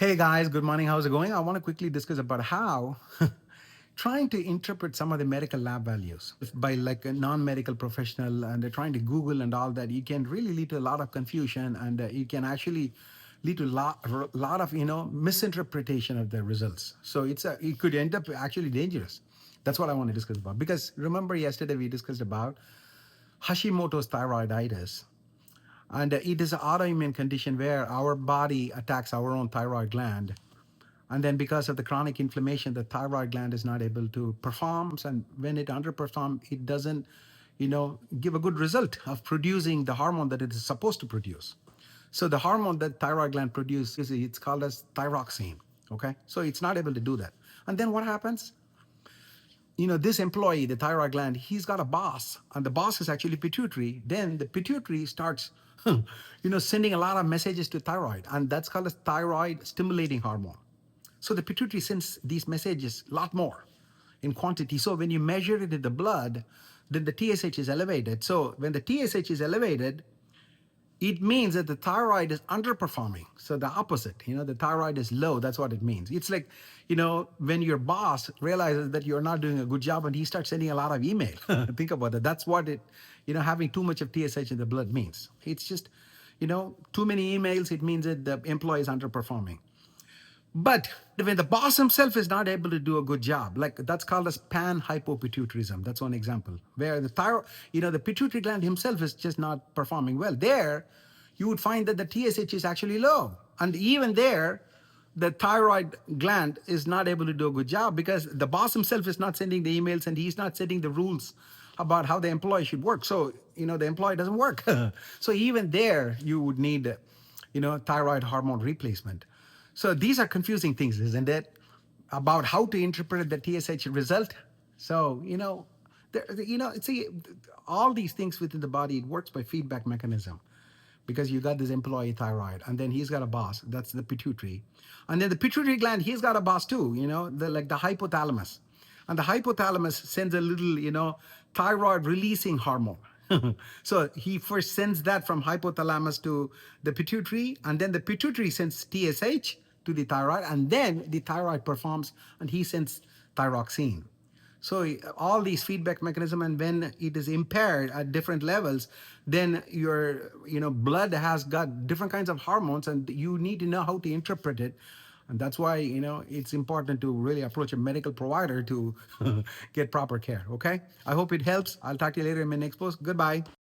Hey guys, good morning. How's it going? I want to quickly discuss about how trying to interpret some of the medical lab values by like a non-medical professional and they're trying to Google and all that, you can really lead to a lot of confusion and you can actually lead to lot of misinterpretation of the results. So it could end up actually dangerous. That's what I want to discuss about because remember yesterday we discussed about Hashimoto's thyroiditis. And it is an autoimmune condition where our body attacks our own thyroid gland. And then because of the chronic inflammation, the thyroid gland is not able to perform. And when it underperforms, it doesn't, give a good result of producing the hormone that it is supposed to produce. So the hormone that thyroid gland produces, it's called as thyroxine. Okay. So it's not able to do that. And then what happens? This employee, the thyroid gland, he's got a boss, and the boss is actually pituitary. Then the pituitary starts, sending a lot of messages to thyroid, and that's called a thyroid stimulating hormone. So the pituitary sends these messages a lot more in quantity. So when you measure it in the blood, then the TSH is elevated. So when the TSH is elevated, it means that the thyroid is underperforming. So the opposite, the thyroid is low. That's what it means. It's like, when your boss realizes that you're not doing a good job and he starts sending a lot of email. Think about that. That's what having too much of TSH in the blood means. It's just, too many emails. It means that the employee is underperforming. But when the boss himself is not able to do a good job, like that's called as pan-hypopituitarism. That's one example where the thyroid, the pituitary gland himself is just not performing well. There, you would find that the TSH is actually low. And even there, the thyroid gland is not able to do a good job because the boss himself is not sending the emails and he's not setting the rules about how the employee should work. So, the employee doesn't work. So even there, you would need, thyroid hormone replacement. So these are confusing things, isn't it? About how to interpret the TSH result. So, see, all these things within the body, it works by feedback mechanism because you got this employee thyroid and then he's got a boss, that's the pituitary. And then the pituitary gland, he's got a boss too, like the hypothalamus. And the hypothalamus sends a little, thyroid releasing hormone. So he first sends that from hypothalamus to the pituitary, and then the pituitary sends TSH to the thyroid, and then the thyroid performs and he sends thyroxine. So all these feedback mechanism, and when it is impaired at different levels, then your blood has got different kinds of hormones, and you need to know how to interpret it. And that's why it's important to really approach a medical provider to get proper care. Okay. I hope it helps. I'll talk to you later in my next post. Goodbye.